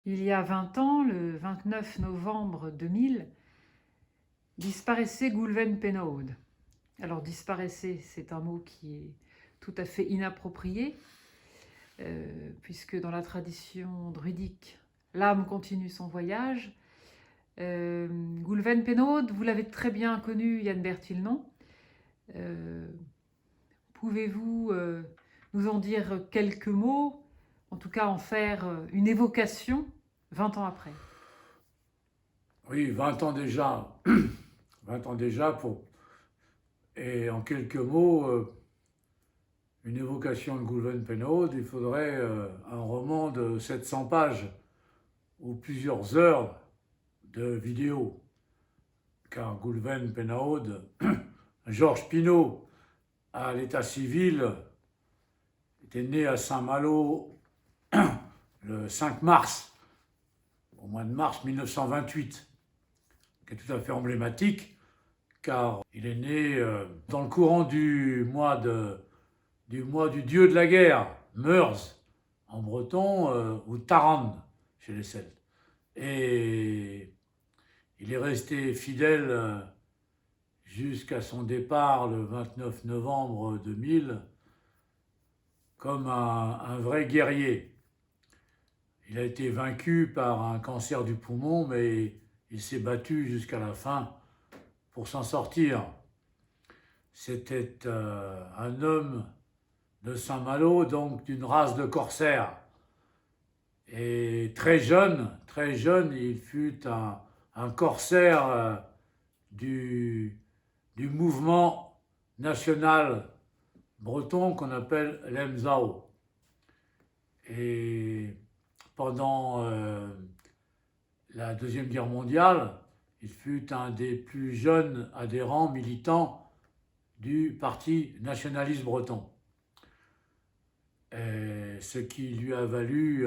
Il y a 20 ans, le 29 novembre 2000, disparaissait Goulven Pennaud. Alors disparaissait, c'est un mot qui est tout à fait inapproprié, puisque dans la tradition druidique, l'âme continue son voyage. Goulven Pennaud, vous l'avez très bien connu, Yann Bertillon. Pouvez-vous nous en dire quelques mots, en tout cas en faire une évocation 20 ans après? Oui, 20 ans déjà. 20 ans déjà Et en quelques mots, une évocation de Goulven Pennaud, il faudrait un roman de 700 pages ou plusieurs heures de vidéo. Car Goulven Pennaud, Georges Pinault, à l'état civil, était né à Saint-Malo le 5 mars, au mois de mars 1928, qui est tout à fait emblématique, car il est né dans le courant du mois du dieu de la guerre, Meurs, en breton, ou Tarand, chez les Celtes. Et il est resté fidèle jusqu'à son départ le 29 novembre 2000, comme un vrai guerrier. Il a été vaincu par un cancer du poumon, mais il s'est battu jusqu'à la fin pour s'en sortir. C'était un homme de Saint-Malo, donc d'une race de corsaires. Et très jeune, il fut un corsaire du mouvement national breton qu'on appelle l'Emzao. Et pendant la Deuxième Guerre mondiale, il fut un des plus jeunes adhérents militants du Parti nationaliste breton. Ce qui lui a valu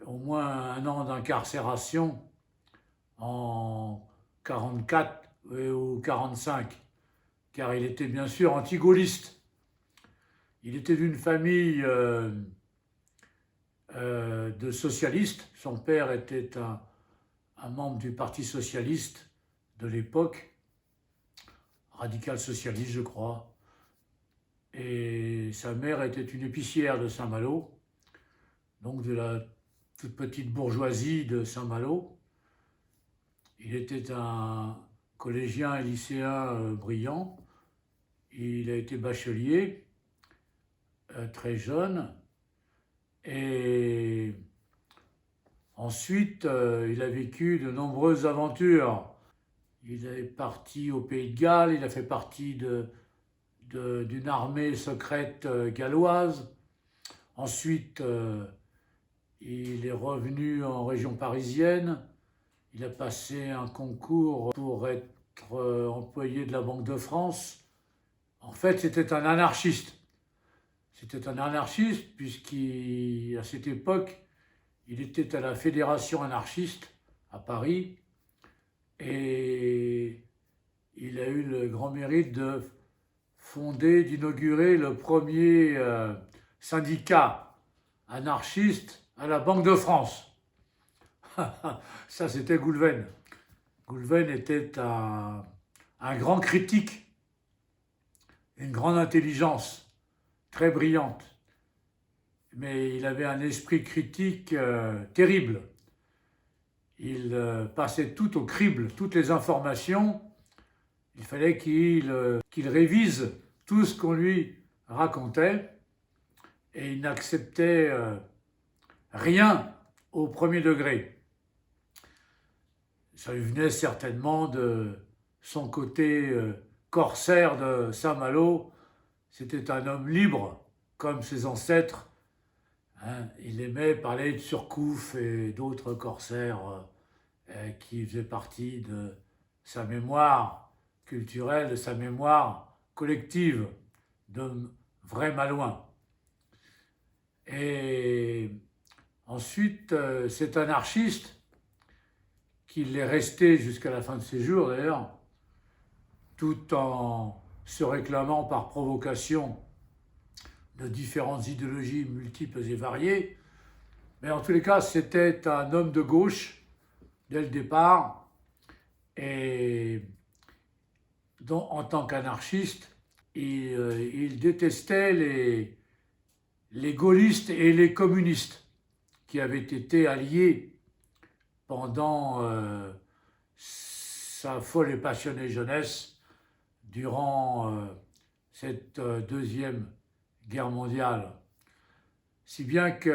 au moins un an d'incarcération en 44 ou 45, car il était bien sûr anti-gaulliste. Il était d'une famille de socialistes. Son père était un membre du Parti socialiste de l'époque, radical socialiste, je crois. Et sa mère était une épicière de Saint-Malo, donc de la toute petite bourgeoisie de Saint-Malo. Il était un collégien et lycéen brillant. Il a été bachelier très jeune. Et ensuite, il a vécu de nombreuses aventures. Il est parti au Pays de Galles, il a fait partie d'une armée secrète galloise. Ensuite, il est revenu en région parisienne. Il a passé un concours pour être employé de la Banque de France. En fait, c'était un anarchiste. C'était un anarchiste puisqu'à cette époque, il était à la Fédération anarchiste à Paris et il a eu le grand mérite de d'inaugurer le premier syndicat anarchiste à la Banque de France. Ça, c'était Goulven. Goulven était un grand critique, une grande intelligence, très brillante. Mais il avait un esprit critique terrible. Il passait tout au crible, toutes les informations. Il fallait qu'il révise tout ce qu'on lui racontait et il n'acceptait rien au premier degré. Ça lui venait certainement de son côté corsaire de Saint-Malo. C'était un homme libre, comme ses ancêtres. Hein. Il aimait parler de Surcouf et d'autres corsaires qui faisaient partie de sa mémoire culturelle, de sa mémoire collective, d'hommes vrais malouins. Et ensuite, cet anarchiste, qu'il est resté jusqu'à la fin de ses jours d'ailleurs, tout en se réclamant par provocation de différentes idéologies multiples et variées, Mais en tous les cas, c'était un homme de gauche dès le départ, et en tant qu'anarchiste, il détestait les gaullistes et les communistes qui avaient été alliés pendant sa folle et passionnée jeunesse durant cette deuxième guerre mondiale. Si bien qu'il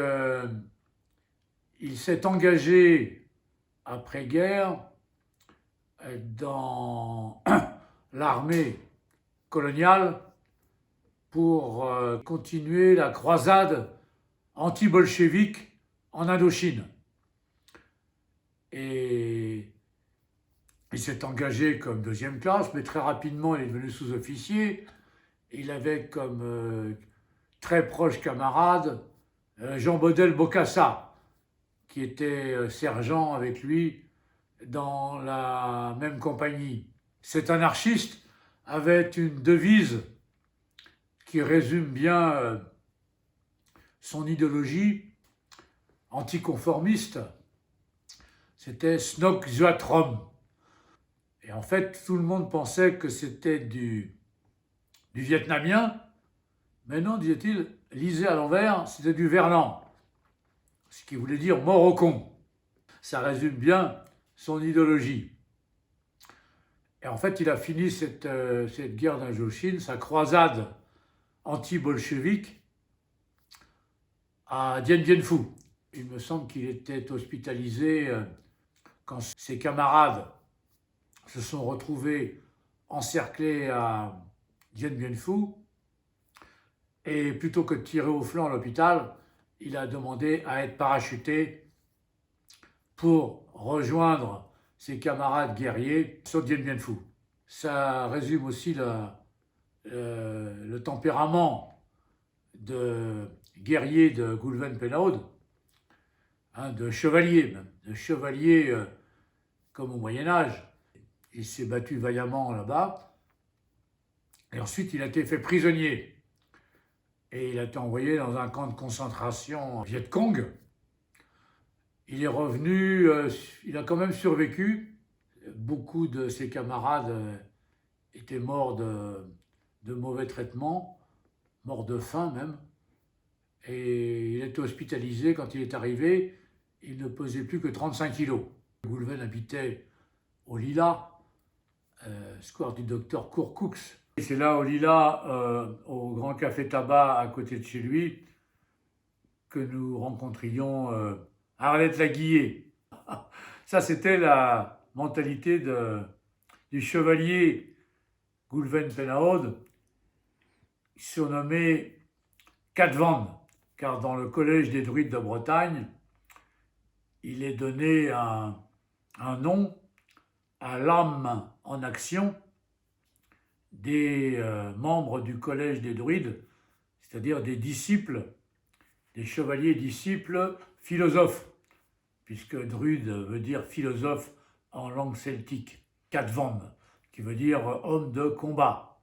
s'est engagé après-guerre dans l'armée coloniale pour continuer la croisade anti-bolchevique en Indochine. Et il s'est engagé comme deuxième classe, mais très rapidement, il est devenu sous-officier. Il avait comme très proche camarade Jean Baudel-Bokassa, qui était sergent avec lui dans la même compagnie. Cet anarchiste avait une devise qui résume bien son idéologie anticonformiste. C'était Snock Zuatrom. Et en fait, tout le monde pensait que c'était du vietnamien, mais non, disait-il, lisez à l'envers, c'était du verlan, ce qui voulait dire mort au con. Ça résume bien son idéologie. Et en fait, il a fini cette guerre d'Indochine, sa croisade anti-bolchevique, à Dien Bien Phu. Il me semble qu'il était hospitalisé quand ses camarades se sont retrouvés encerclés à Dien Bien Phu. Et plutôt que de tirer au flanc à l'hôpital, il a demandé à être parachuté pour rejoindre ses camarades guerriers sur Dien Bien Phu. Ça résume aussi le tempérament de guerrier de Goulven Pénaud, hein, de chevalier même, de chevalier comme au Moyen-Âge. Il s'est battu vaillamment là-bas, et ensuite il a été fait prisonnier. Et il a été envoyé dans un camp de concentration Viet Cong. Il est revenu, il a quand même survécu. Beaucoup de ses camarades étaient morts de mauvais traitements, morts de faim même. Et il a été hospitalisé. Quand il est arrivé, il ne pesait plus que 35 kilos. Goulven habitait au Lilas, square du docteur Courcoux. Et c'est là, au Lilas, au Grand Café Tabac, à côté de chez lui, que nous rencontrions Arlette Laguillet. Ça, c'était la mentalité du chevalier Goulven Pénaud, surnommé Cadvan, car dans le collège des druides de Bretagne, il est donné un nom à l'âme en action des membres du collège des druides, c'est-à-dire des disciples, des chevaliers disciples philosophes, puisque druide veut dire philosophe en langue celtique. Cadvan, qui veut dire homme de combat.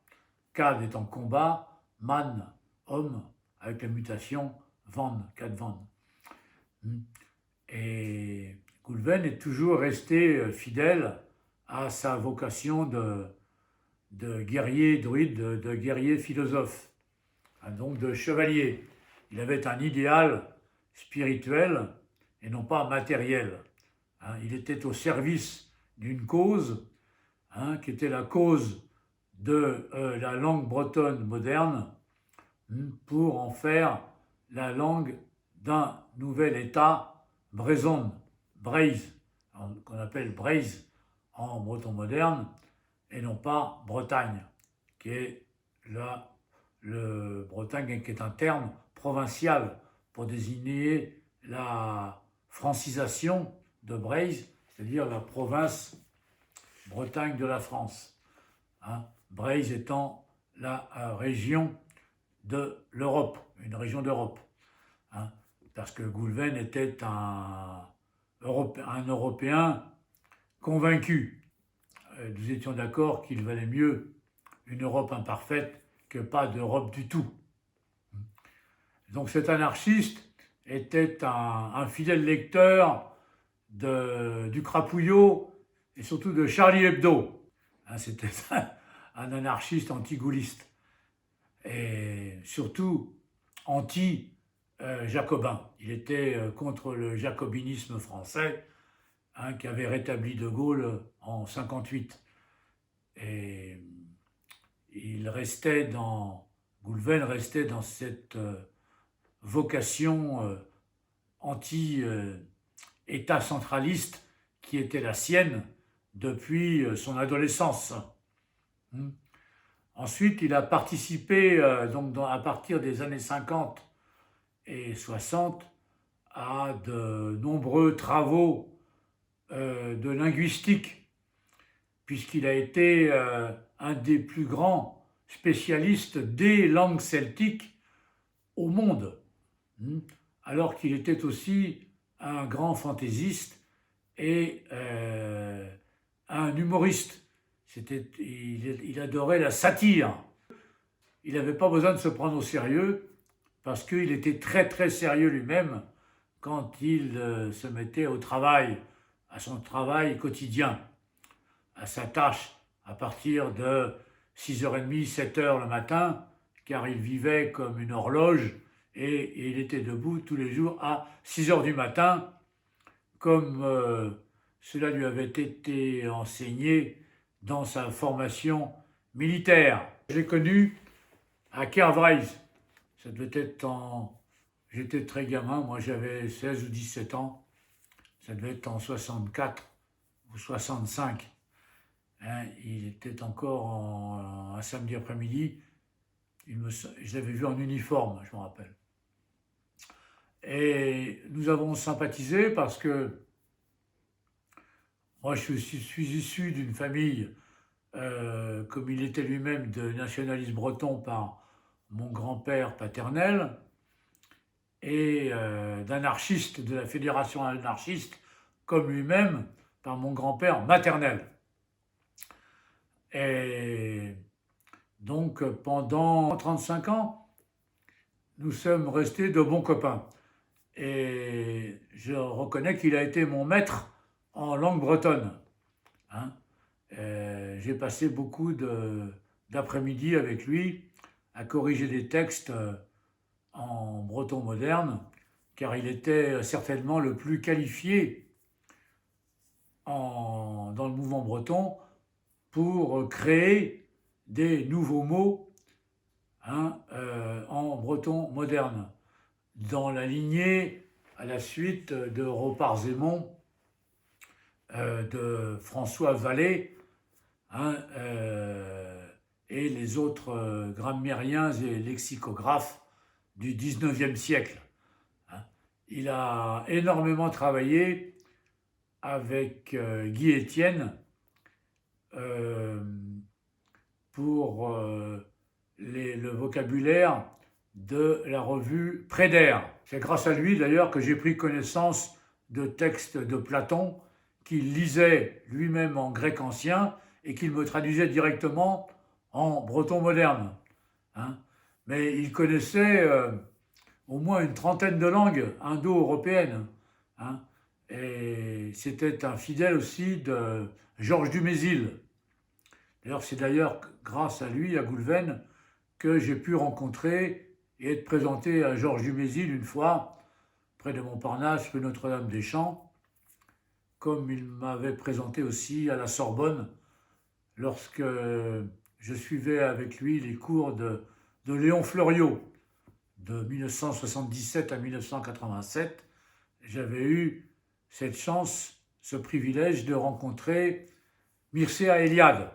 Cad étant combat, man, homme, avec la mutation, van, Cadvan. Et Goulven est toujours resté fidèle à sa vocation de guerrier druide, de guerrier philosophe, donc de chevalier. Il avait un idéal spirituel et non pas matériel. Il était au service d'une cause, qui était la cause de la langue bretonne moderne, pour en faire la langue d'un nouvel État bréson, Breizh, qu'on appelle Breizh en breton moderne, et non pas Bretagne, qui est le Bretagne, qui est un terme provincial pour désigner la francisation de Breizh, c'est-à-dire la province Bretagne de la France. Breizh étant la région de l'Europe, une région d'Europe. Parce que Goulven était un Européen convaincu. Nous étions d'accord qu'il valait mieux une Europe imparfaite que pas d'Europe du tout. Donc cet anarchiste était un fidèle lecteur du Crapouillot et surtout de Charlie Hebdo. Hein, c'était un anarchiste anti-gaulliste et surtout anti-jacobin. Il était contre le jacobinisme français, hein, qui avait rétabli De Gaulle en 1958. Et Goulven restait dans cette vocation anti-État centraliste qui était la sienne depuis son adolescence. Ensuite, il a participé, à partir des années 50 et 60, à de nombreux travaux de linguistique, puisqu'il a été un des plus grands spécialistes des langues celtiques au monde, alors qu'il était aussi un grand fantaisiste et un humoriste. Il adorait la satire. Il n'avait pas besoin de se prendre au sérieux parce qu'il était très très sérieux lui-même quand il se mettait au travail, à son travail quotidien, à sa tâche, à partir de 6h30, 7h le matin, car il vivait comme une horloge et il était debout tous les jours à 6h du matin, comme cela lui avait été enseigné dans sa formation militaire. Je l'ai connu à Kervrijs. Ça devait être J'étais très gamin, moi j'avais 16 ou 17 ans. Ça devait être en 64 ou 65. Hein, il était encore un samedi après-midi. Je l'avais vu en uniforme, je me rappelle. Et nous avons sympathisé parce que moi je suis issu d'une famille, comme il était lui-même, de nationaliste breton par mon grand-père paternel et d'anarchiste de la fédération anarchiste comme lui-même par mon grand-père maternel. Et donc pendant 35 ans, nous sommes restés de bons copains. Et je reconnais qu'il a été mon maître en langue bretonne. Hein. J'ai passé beaucoup d'après-midi avec lui à corriger des textes en breton moderne, car il était certainement le plus qualifié dans le mouvement breton pour créer des nouveaux mots, hein, en breton moderne, dans la lignée, à la suite de Ropart-Zémond, de François Vallée, hein, et les autres grammairiens et lexicographes du XIXe siècle. Hein. Il a énormément travaillé avec Guy Etienne pour le vocabulaire de la revue Prédère. C'est grâce à lui d'ailleurs que j'ai pris connaissance de textes de Platon qu'il lisait lui-même en grec ancien et qu'il me traduisait directement en breton moderne. Hein. Mais il connaissait au moins une trentaine de langues indo-européennes. Hein. Et c'était un fidèle aussi de Georges Dumézil. D'ailleurs, c'est grâce à lui, à Goulven, que j'ai pu rencontrer et être présenté à Georges Dumézil une fois, près de Montparnasse, rue Notre-Dame-des-Champs, comme il m'avait présenté aussi à la Sorbonne, lorsque je suivais avec lui les cours de Léon Fleuriot, de 1977 à 1987. J'avais eu cette chance, ce privilège de rencontrer Mircea Eliade.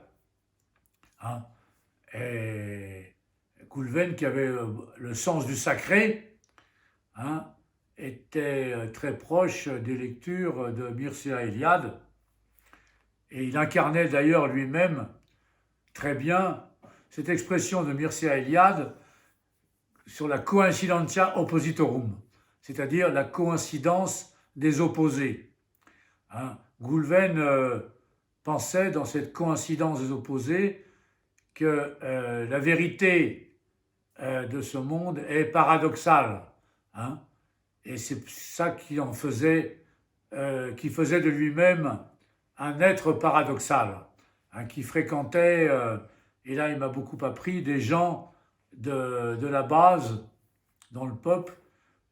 Hein, et Goulven, qui avait le sens du sacré, hein, était très proche des lectures de Mircea Eliade, et il incarnait d'ailleurs lui-même très bien cette expression de Mircea Eliade sur la coincidentia oppositorum, c'est-à-dire la coïncidence des opposés. Hein, Goulven pensait dans cette coïncidence des opposés que la vérité de ce monde est paradoxale, hein, Et c'est ça qui faisait de lui-même un être paradoxal, hein, qui fréquentait, et là il m'a beaucoup appris, des gens de la base, dans le peuple,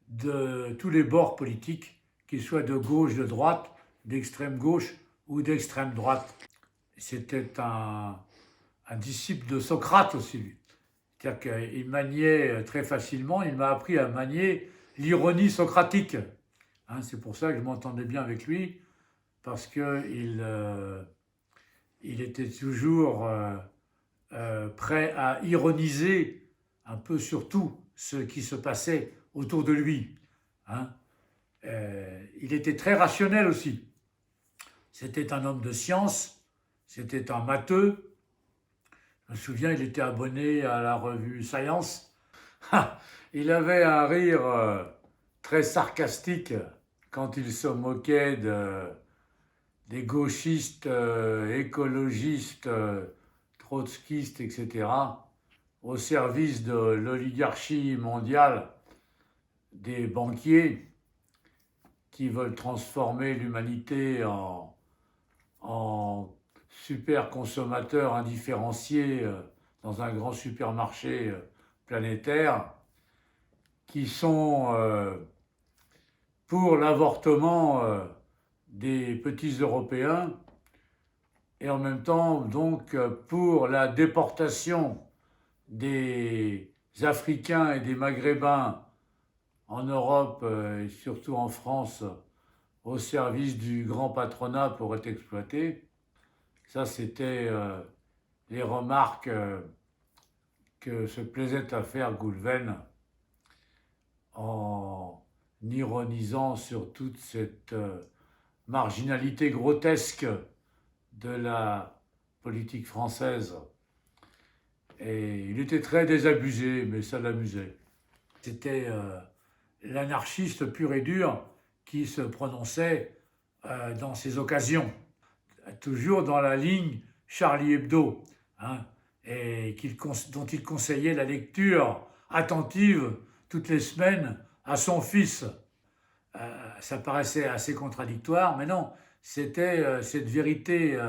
de tous les bords politiques, qu'ils soient de gauche, de droite, d'extrême gauche ou d'extrême droite. C'était un disciple de Socrate aussi, lui. C'est-à-dire qu'il maniait très facilement, il m'a appris à manier l'ironie socratique. Hein, c'est pour ça que je m'entendais bien avec lui, parce qu'il il était toujours prêt à ironiser un peu sur tout ce qui se passait autour de lui. Hein. Il était très rationnel aussi. C'était un homme de science, c'était un matheux. Je me souviens, il était abonné à la revue Science. Il avait un rire très sarcastique quand il se moquait des gauchistes, écologistes, trotskistes, etc., au service de l'oligarchie mondiale des banquiers qui veulent transformer l'humanité en super consommateurs indifférenciés dans un grand supermarché planétaire, qui sont pour l'avortement des petits Européens et en même temps donc pour la déportation des Africains et des Maghrébins en Europe et surtout en France au service du grand patronat pour être exploités. Ça, c'était les remarques que se plaisait à faire Goulven en ironisant sur toute cette marginalité grotesque de la politique française. Et il était très désabusé, mais ça l'amusait. C'était l'anarchiste pur et dur qui se prononçait dans ces occasions, toujours dans la ligne Charlie Hebdo, hein, et dont il conseillait la lecture attentive toutes les semaines à son fils. Ça paraissait assez contradictoire, mais non, c'était cette vérité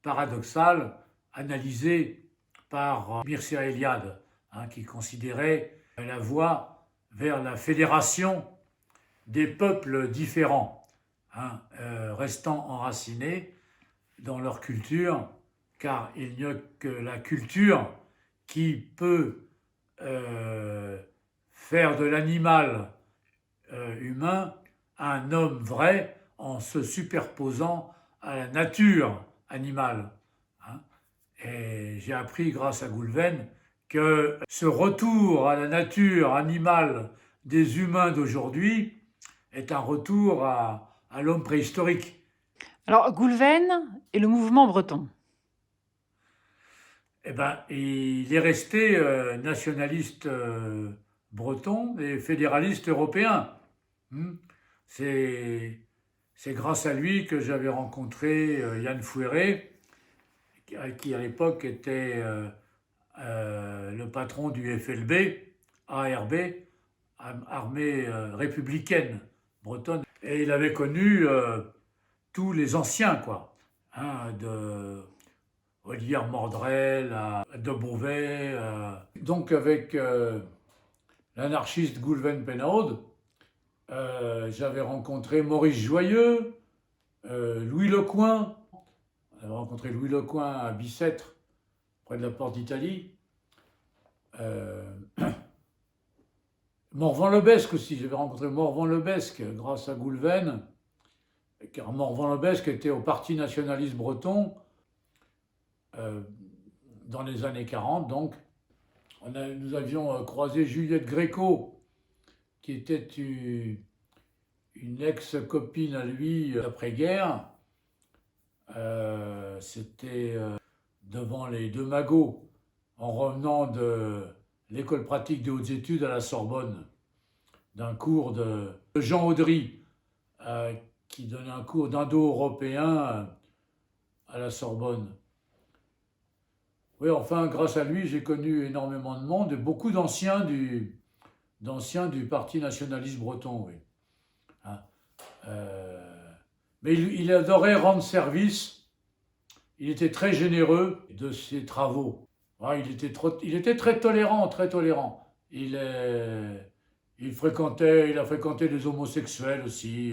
paradoxale analysée par Mircea Eliade, hein, qui considérait la voie vers la fédération des peuples différents, hein, restant enracinés dans leur culture, car il n'y a que la culture qui peut faire de l'animal humain un homme vrai en se superposant à la nature animale. Hein. Et j'ai appris grâce à Goulven que ce retour à la nature animale des humains d'aujourd'hui est un retour à l'homme préhistorique. Alors, Goulven et le mouvement breton. Eh ben, il est resté nationaliste breton et fédéraliste européen. C'est grâce à lui que j'avais rencontré Yann Fouéré, qui à l'époque était le patron du FLB, ARB, Armée républicaine bretonne. Et il avait connu tous les anciens, quoi, hein, de Olivier Mordrel à De Beauvais. Donc avec l'anarchiste Goulven Pénaud, j'avais rencontré Maurice Joyeux, Louis Lecoing. On avait rencontré Louis Lecoing à Bicêtre, près de la Porte d'Italie. Morvan-Lebesque aussi, j'avais rencontré Morvan-Lebesque grâce à Goulven, car Morvan-Lebesque était au Parti nationaliste breton dans les années 40, donc. Nous avions croisé Juliette Gréco, qui était une ex-copine à lui d'après-guerre. C'était devant les Deux Magots, en revenant de l'école pratique des hautes études à la Sorbonne, d'un cours de Jean Audry, qui donnait un cours d'indo-européen à la Sorbonne. Oui, enfin, grâce à lui, j'ai connu énormément de monde et beaucoup d'anciens du Parti nationaliste breton, oui. hein. Mais il adorait rendre service. Il était très généreux de ses travaux. Ouais, il était très tolérant, très tolérant. Il a fréquenté des homosexuels aussi.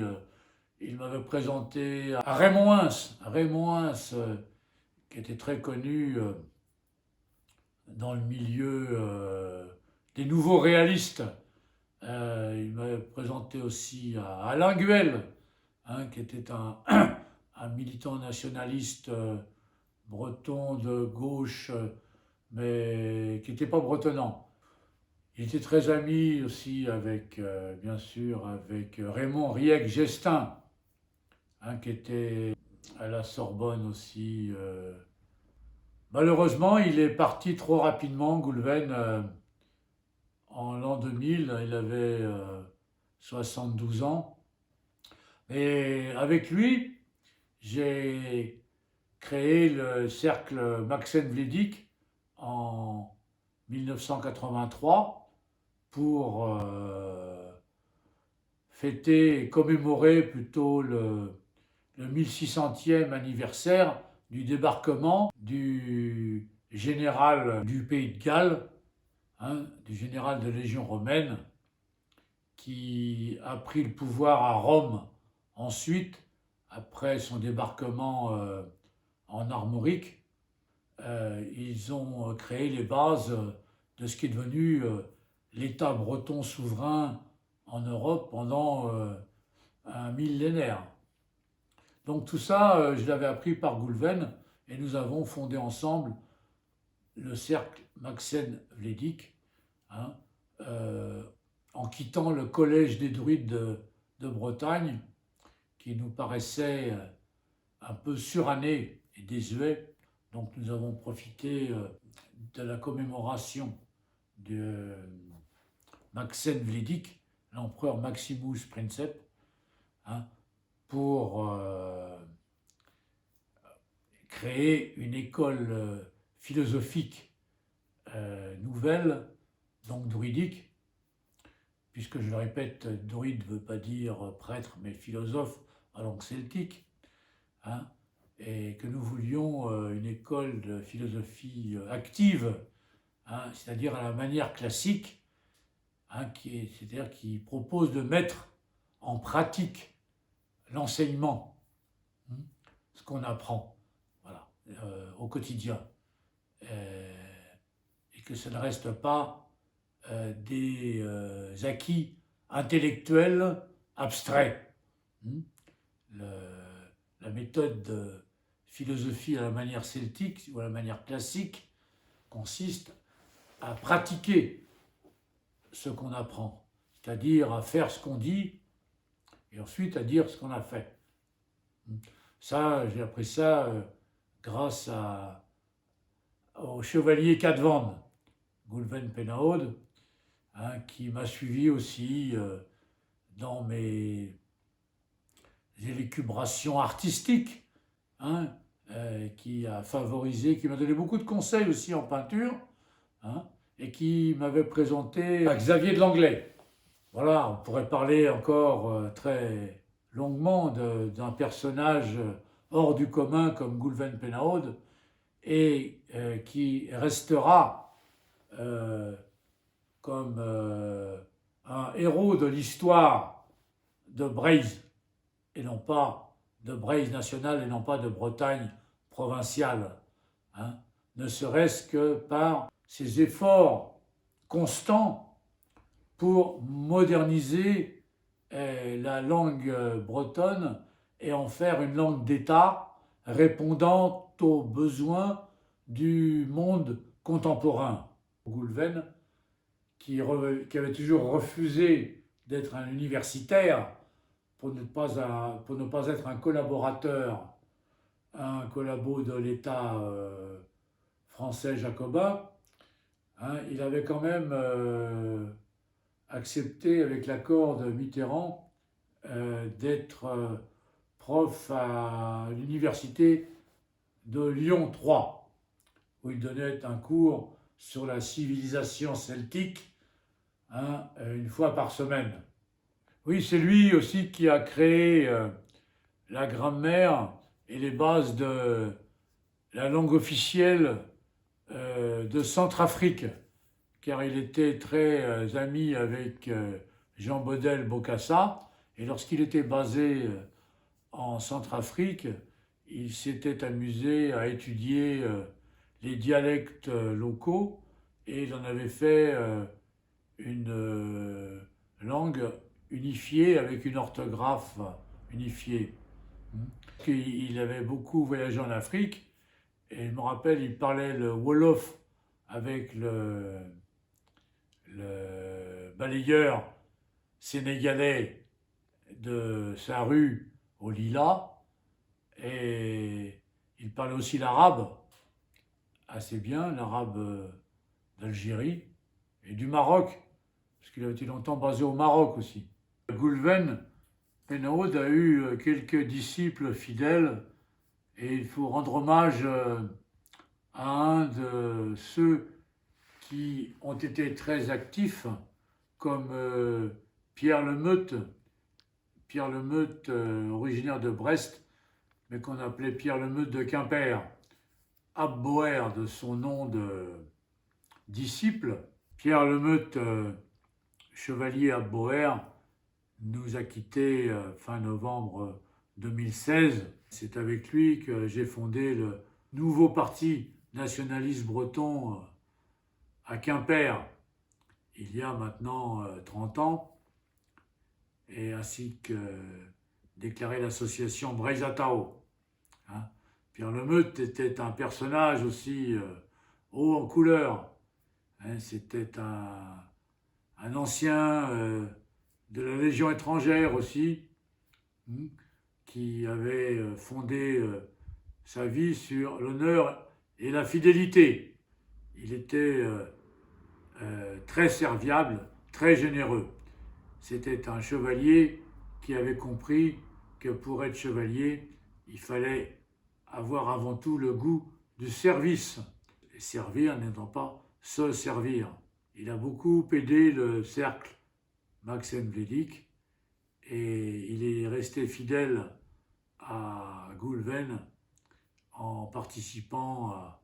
Il m'avait présenté à Raymond Hins, qui était très connu dans le milieu des nouveaux réalistes. Il m'avait présenté aussi à Alain Guel, hein, qui était un militant nationaliste breton de gauche, mais qui n'était pas bretonnant. Il était très ami aussi avec, bien sûr, avec Raymond Riec-Gestin, hein, qui était à la Sorbonne aussi. Malheureusement, il est parti trop rapidement, Goulven, en l'an 2000. Il avait 72 ans. Et avec lui, j'ai créé le cercle Maxen Vledik en 1983 pour fêter et commémorer plutôt le 1600e anniversaire du débarquement du général du Pays de Galles, hein, du général de Légion romaine, qui a pris le pouvoir à Rome ensuite, après son débarquement en Armorique. Ils ont créé les bases de ce qui est devenu l'État breton souverain en Europe pendant un millénaire. Donc tout ça, je l'avais appris par Goulven, et nous avons fondé ensemble le cercle Maxen Vledik, hein, en quittant le collège des druides de Bretagne, qui nous paraissait un peu suranné et désuet. Donc nous avons profité de la commémoration de Maxen Vledik, l'empereur Maximus Princeps, hein, pour créer une école philosophique nouvelle, donc druidique, puisque je le répète, druide ne veut pas dire prêtre, mais philosophe en langue celtique, hein, et que nous voulions une école de philosophie active, hein, c'est-à-dire à la manière classique, hein, c'est-à-dire qui propose de mettre en pratique l'enseignement, hein, ce qu'on apprend, voilà, au quotidien, et que ça ne reste pas des acquis intellectuels abstraits. La méthode de philosophie à la manière celtique ou à la manière classique consiste à pratiquer ce qu'on apprend, c'est-à-dire à faire ce qu'on dit et ensuite à dire ce qu'on a fait. Ça, j'ai appris ça grâce au chevalier Cadvan, Goulven Pennaud, hein, qui m'a suivi aussi dans mes élucubrations artistiques, hein, qui a favorisé, qui m'a donné beaucoup de conseils aussi en peinture, hein, et qui m'avait présenté à Xavier de Langlais. Voilà, on pourrait parler encore très longuement d'un personnage hors du commun comme Goulven Pennaud, et qui restera comme un héros de l'histoire de Breizh, et non pas de Breizh national et non pas de Bretagne provinciale, hein, ne serait-ce que par ses efforts constants pour moderniser la langue bretonne et en faire une langue d'État répondant aux besoins du monde contemporain. Goulven, qui avait toujours refusé d'être un universitaire pour ne pas être un collaborateur, un collabo de l'État français jacobin, hein, il avait quand même accepté, avec l'accord de Mitterrand, d'être prof à l'université de Lyon 3, où il donnait un cours sur la civilisation celtique, hein, une fois par semaine. Oui, c'est lui aussi qui a créé la grammaire et les bases de la langue officielle de Centrafrique, car il était très ami avec Jean Bodel Bokassa, et lorsqu'il était basé en Centrafrique, il s'était amusé à étudier les dialectes locaux, et il en avait fait une langue unifiée avec une orthographe unifiée. Il avait beaucoup voyagé en Afrique, et je me rappelle, il parlait le Wolof avec le balayeur sénégalais de sa rue au Lila, et il parlait aussi l'arabe, assez bien, l'arabe d'Algérie et du Maroc, parce qu'il a été longtemps basé au Maroc aussi. Goulven Pennaud a eu quelques disciples fidèles, et il faut rendre hommage à un de ceux qui ont été très actifs, comme Pierre Lemeute, originaire de Brest, mais qu'on appelait Pierre Lemeute de Quimper, Abboer de son nom de disciple. Pierre Lemeute, chevalier Abboer, nous a quittés fin novembre 2016. C'est avec lui que j'ai fondé le nouveau parti nationaliste breton à Quimper, il y a maintenant 30 ans, et ainsi que déclaré l'association Breizatao. Hein. Pierre Lemeute était un personnage aussi haut en couleur. Hein. C'était un ancien de la Légion étrangère aussi, qui avait fondé sa vie sur l'honneur et la fidélité. Il était très serviable, très généreux. C'était un chevalier qui avait compris que pour être chevalier, il fallait avoir avant tout le goût du service. Et servir n'étant pas se servir. Il a beaucoup aidé le cercle Maxime Védic, et il est resté fidèle à Goulven en participant à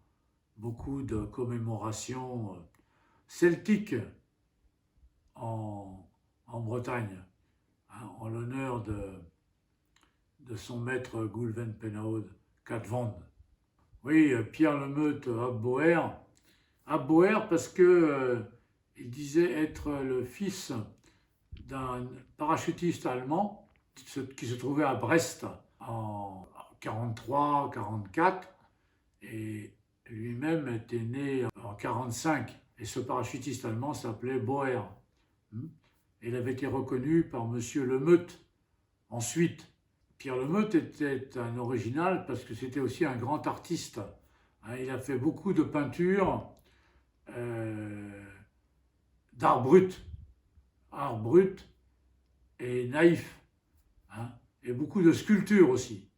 beaucoup de commémorations celtiques en Bretagne, hein, en l'honneur de son maître Goulven Pennaud Cadvand. Oui, Pierre Lemeute Abboer parce que il disait être le fils d'un parachutiste allemand qui se trouvait à Brest en 43-44, et lui-même était né en 45, et ce parachutiste allemand s'appelait Boer. Il avait été reconnu par monsieur Lemeute ensuite. Pierre Lemeute était un original parce que c'était aussi un grand artiste. Il a fait beaucoup de peintures d'art brut et naïf, hein, et beaucoup de sculptures aussi.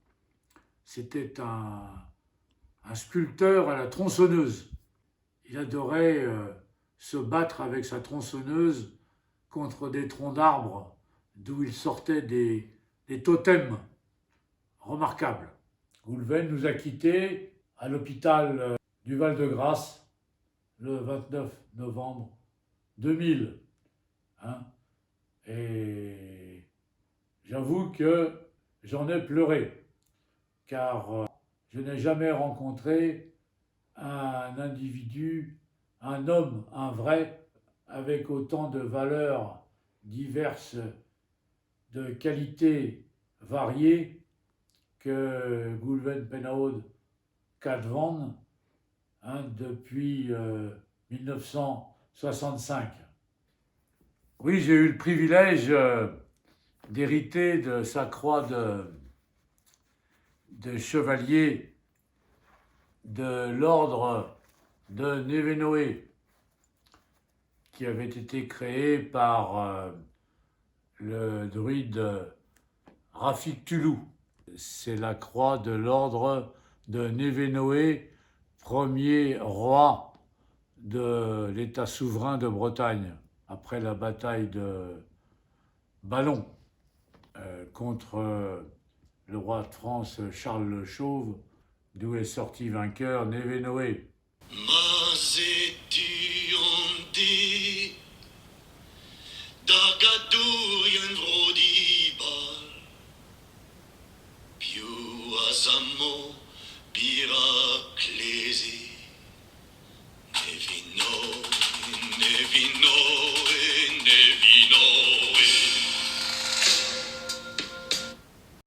C'était un sculpteur à la tronçonneuse. Il adorait se battre avec sa tronçonneuse contre des troncs d'arbres d'où il sortait des totems remarquables. Goulven nous a quittés à l'hôpital du Val-de-Grâce le 29 novembre 2000. Hein, et j'avoue que j'en ai pleuré, car je n'ai jamais rencontré un individu, un homme, un vrai, avec autant de valeurs diverses, de qualités variées que Goulven Pennaud Cadvand, hein, depuis 1965. Oui, j'ai eu le privilège d'hériter de sa croix de chevalier de l'ordre de Névénoé, qui avait été créé par le druide Rafik Tulou. C'est la croix de l'ordre de Névénoé, premier roi de l'État souverain de Bretagne, après la bataille ballon contre le roi de France Charles le Chauve, d'où est sorti vainqueur Névé-Noé. Mazetuandi Dagadurian Vrodibal Più Asamo Piraclesi Nevino